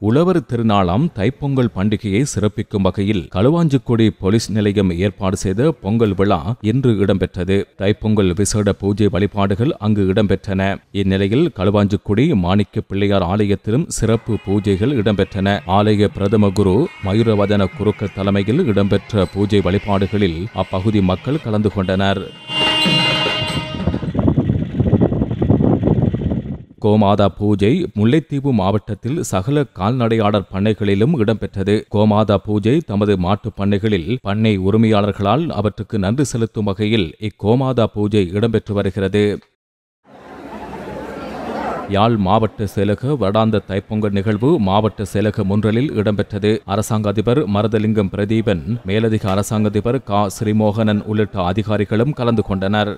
உழவர் திருநாளாம் தைப்பொங்கல் பண்டிகையை சிறப்பிக்கும் வகையில் களுவாஞ்சிக்குடி போலீஸ் நிலையம் ஏற்பாடு செய்த பொங்கல் விழா இன்று இடம்பெற்றது. தைப்பொங்கல் விசேட பூஜை வழிபாடுகள் அங்கு இடம்பெற்றன. இந்நிலையில் களுவாஞ்சிக்குடி மாணிக்க பிள்ளையார் ஆலயத்திலும் சிறப்பு பூஜைகள் இடம்பெற்றன. ஆலய பிரதம குரு மயூரவதன குருக்க தலைமையில் இடம்பெற்ற பூஜை வழிபாடுகளில் அப்பகுதி மக்கள் கலந்து கொண்டனர். கோமாதா பூஜை முல்லைத்தீவு மாவட்டத்தில் சகல கால்நடையாளர் பண்ணைகளிலும் இடம்பெற்றது. கோமாதா பூஜை தமது மாட்டுப் பண்ணைகளில் பண்ணை உரிமையாளர்களால் அவற்றுக்கு நன்றி செலுத்தும் வகையில் இக்கோமாதா பூஜை இடம்பெற்று வருகிறது. யாழ் மாவட்ட செயலக வருடாந்த தைப்பொங்கல் நிகழ்வு மாவட்ட செயலக முன்றலில் இடம்பெற்றது. அரசாங்க அதிபர் மருதலிங்கம் பிரதீபன், மேலதிக அரசாங்க அதிபர் க. ஸ்ரீமோகனன் உள்ளிட்ட அதிகாரிகளும் கலந்து கொண்டனர்.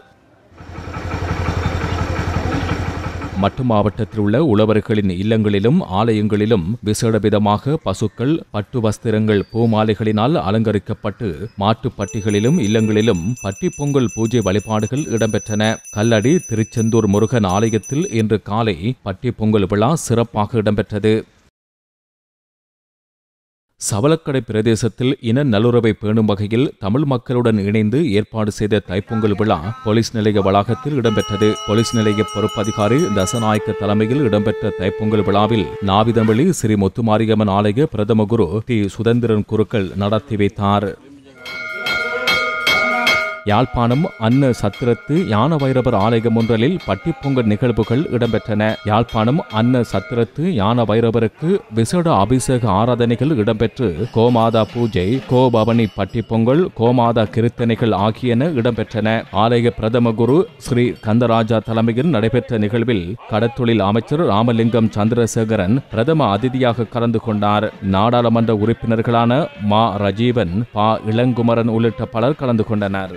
மட்டு மாவட்டத்தில் உள்ள உழவர்களின் இல்லங்களிலும் ஆலயங்களிலும் விசேட விதமாக பசுக்கள் பட்டு வஸ்திரங்கள் பூமாலைகளினால் அலங்கரிக்கப்பட்டு மாட்டுப்பட்டிகளிலும் இல்லங்களிலும் பட்டி பொங்கல் பூஜை வழிபாடுகள் இடம்பெற்றன. கல்லடி திருச்செந்தூர் முருகன் ஆலயத்தில் இன்று காலை பட்டி பொங்கல் விழா சிறப்பாக இடம்பெற்றது. சவலக்கடை பிரதேசத்தில் இன நல்லுறவை பேணும் வகையில் தமிழ் மக்களுடன் இணைந்து ஏற்பாடு செய்த தைப்பொங்கல் விழா போலீஸ் நிலைய வளாகத்தில் இடம்பெற்றது. போலீஸ் நிலைய பொறுப்பதிகாரி தசநாயக்க தலைமையில் இடம்பெற்ற தைப்பொங்கல் விழாவில் நாவிதமிழி ஸ்ரீ முத்துமாரியம்மன் ஆலய பிரதம குரு டி. சுதந்திரன் குருக்கள் நடத்தி வைத்தார். யாழ்ப்பாணம் அன்ன சத்திரத்து யான வைரவர் ஆலயம் ஒன்றலில் பட்டிப்பொங்கல் நிகழ்வுகள் இடம்பெற்றன. யாழ்ப்பாணம் அன்ன சத்திரத்து யான வைரவருக்கு விசேட அபிஷேக ஆராதனைகள் இடம்பெற்று கோமாதா பூஜை, கோபவனி பட்டிப்பொங்கல், கோமாதா கிருத்தனைகள் ஆகியன இடம்பெற்றன. ஆலய பிரதம குரு ஸ்ரீ கந்தராஜா தலைமையில் நடைபெற்ற நிகழ்வில் கடத்தொழில் அமைச்சர் ராமலிங்கம் சந்திரசேகரன் பிரதம அதிதியாக கலந்து கொண்டார். நாடாளுமன்ற உறுப்பினர்களான மா. ரஜீவன், பா. இளங்குமரன் உள்ளிட்ட பலர் கலந்து கொண்டனர்.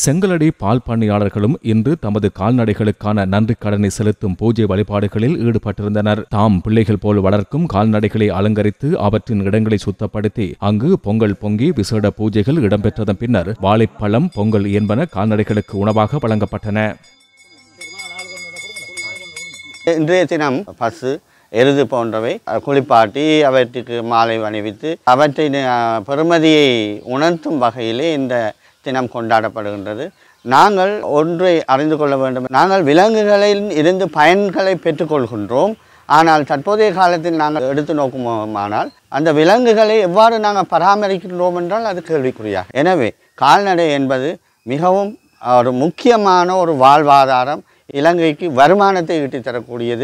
செங்கலடி பால் பண்ணையாளர்களும் இன்று தமது கால்நடைகளுக்கான நன்றி கடனை செலுத்தும் பூஜை வழிபாடுகளில் ஈடுபட்டிருந்தனர். தாம் பிள்ளைகள் போல் வளர்க்கும் கால்நடைகளை அலங்கரித்து அவற்றின் இடங்களை சுத்தப்படுத்தி அங்கு பொங்கல் பொங்கி விசேட பூஜைகள் இடம்பெற்றதன் பின்னர் வாழைப்பழம், பொங்கல் என்பன கால்நடைகளுக்கு உணவாக வழங்கப்பட்டன. இன்றைய தினம் பசு, எருது போன்றவை குளிப்பாட்டி அவற்றுக்கு மாலை அணிவித்து அவற்றின் பெருமதியை உணர்த்தும் வகையிலே இந்த தினம் கொண்டாடப்படுகின்றது. நாங்கள் ஒன்றை அறிந்து கொள்ள வேண்டும். நாங்கள் விலங்குகளில் இருந்து பயன்களை பெற்றுக்கொள்கின்றோம். ஆனால் தற்போதைய காலத்தில் நாங்கள் எடுத்து நோக்குமானால் அந்த விலங்குகளை எவ்வாறு நாங்கள் பராமரிக்கின்றோம் என்றால் அது கேள்விக்குறியாக. எனவே கால்நடை என்பது மிகவும் ஒரு முக்கியமான ஒரு வாழ்வாதாரம், இலங்கைக்கு வருமானத்தை ஈட்டித்தரக்கூடியது.